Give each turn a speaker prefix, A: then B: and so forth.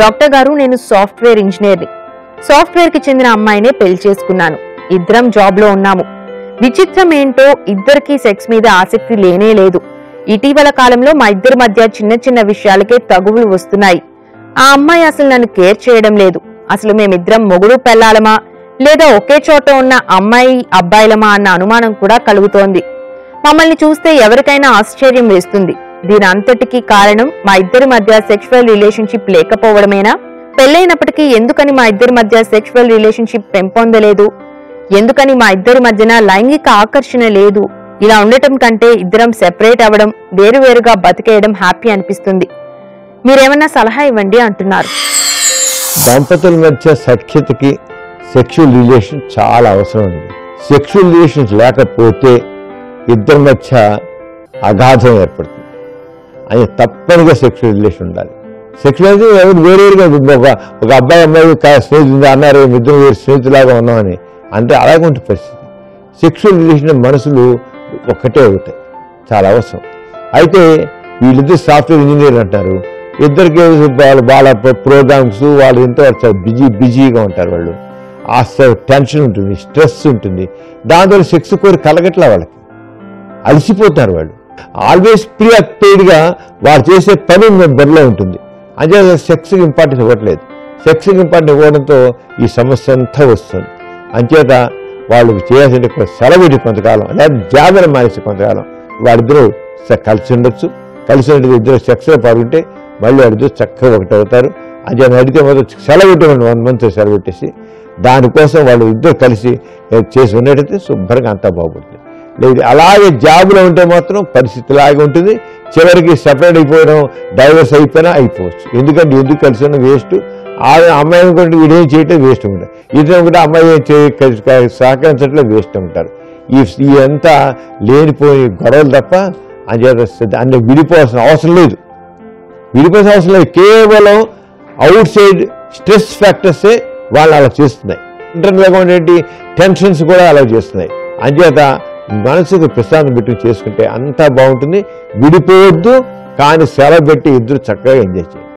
A: Doctor గారు, నేను software ఇంజనీర్ని. Software కి చెందిన అమ్మాయినే పెళ్లి చేసుకున్నాను. ఇద్దరం జాబ్ లో ఉన్నాము. విచిత్రం ఏంటో ఇద్దరికి సెక్స్ మీద ఆసక్తి లేనే లేదు. ఇటీవల కాలంలో మా ఇద్దరి మధ్య చిన్న చిన్న విషయాలకే తగువులు వస్తున్నాయి. ఆ అమ్మాయి అసలు నన్ను కేర్ చేయడం లేదు. అసలు మేమిద్దరం మొగుడు పెళ్లాలమా లేదా ఒకే చోట ఉన్న అమ్మాయి అబ్బాయిలమా అన్న అనుమానం కూడా కలుగుతోంది. మమ్మల్ని చూస్తే ఎవరికైనా ఆశ్చర్యం వేస్తుంది. దీని అంతటికీ కారణం మా ఇద్దరి మధ్య సెక్షువల్ రిలేషన్షిప్ లేకపోవడమేనా? పెళ్లైనప్పటికీ ఎందుకని మా ఇద్దరి మధ్య సెక్షువల్ రిలేషన్షిప్ పెంపొందలేదు? ఎందుకని మా ఇద్దరి మధ్యన లైంగిక ఆకర్షణ లేదు? ఇలా ఉండటం కంటే ఇద్దరం సెపరేట్ అవ్వడం, వేరువేరుగా బతికేయడం హ్యాపీ అనిపిస్తుంది. మీరేమన్నా సలహా ఇవ్వండి అంటున్నారు.
B: దంపతుల మధ్య సఖ్యతకి సెక్షువల్ రిలేషన్ చాలా అవసరం అండి. సెక్షువల్ రిలేషన్స్ లేకపోతే ఇద్దరి మధ్య అగాధం ఏర్పడుతుంది. అది తప్పనిగా సెక్షువల్ రిలేషన్ ఉండాలి. సెక్షువల్ ఎవరు వేరేగా ఒక అబ్బాయి అమ్మాయి స్నేహితులు అన్నారు, ఇద్దరు వేరు స్నేహితులాగా ఉన్నామని అంటే అలాగే ఉంటుంది పరిస్థితి. సెక్షువల్ రిలేషన్ మనసులు ఒక్కటే అవుతాయి, చాలా అవసరం. అయితే వీళ్ళిద్దరు సాఫ్ట్వేర్ ఇంజనీర్ అంటారు. ఇద్దరికి వాళ్ళ ప్రోగ్రామ్స్ వాళ్ళు ఎంతో బిజీగా ఉంటారు. వాళ్ళు ఆ టెన్షన్ ఉంటుంది, స్ట్రెస్ ఉంటుంది. దాంతో సెక్స్ కోరి కలగట్లా, వాళ్ళకి అలసిపోతారు. వాళ్ళు ఆల్వేస్ ప్రీఆక్యుపైడ్గా వాళ్ళు చేసే పని బరిలో ఉంటుంది. అంటే సెక్స్కి ఇంపార్టెన్స్ ఇవ్వట్లేదు. సెక్స్కి ఇంపార్టెన్స్ ఇవ్వడంతో ఈ సమస్య అంతా వస్తుంది. అంచేత వాళ్ళకి చేయాల్సింటే సెలవుడి కొంతకాలం, లేదా జాబిని మానేసి కొంతకాలం వాళ్ళిద్దరూ కలిసి ఉండొచ్చు. కలిసి ఉంటే ఇద్దరు సెక్స్లో పాల్గొంటే మళ్ళీ వాళ్ళిద్దరు చక్కగా ఒకటి అవుతారు. అంచేత అడిగితే మొదలు సెలవు పెట్టమని 1 month సెలవు పెట్టేసి దానికోసం వాళ్ళు ఇద్దరు కలిసి చేసి ఉన్నట్టయితే శుభ్రంగా అంతా బాగుంటుంది. లేదు అలాగే జాబులో ఉంటే మాత్రం పరిస్థితి లాగే ఉంటుంది. చివరికి సెపరేట్ అయిపోవడం, డైవర్స్ అయిపోయినా అయిపోవచ్చు. ఎందుకంటే ఎందుకు కలిసి ఉన్న వేస్ట్. అమ్మాయి అనుకుంటే వీడేం చేయటం వేస్ట్ ఉంటారు. ఇద్దరు కూడా అమ్మాయి సహకరించట్లే వేస్ట్ ఉంటారు. ఈ అంతా లేనిపోయి గొడవలు తప్ప అన్ని విడిపోవాల్సిన అవసరం లేదు. విడిపోవాల్సిన అవసరం లేదు. కేవలం అవుట్ సైడ్ స్ట్రెస్ ఫ్యాక్టర్సే వాళ్ళు అలా చేస్తున్నాయి. ఇంటర్నల్గా ఉండేటి టెన్షన్స్ కూడా అలా చేస్తున్నాయి. అంచేత మనసుకు ప్రశాంతం పెట్టి చేసుకుంటే అంతా బాగుంటుంది. విడిపోవద్దు, కానీ సెలవు పెట్టి ఇద్దరు చక్కగా ఎంజాయ్ చేయండి.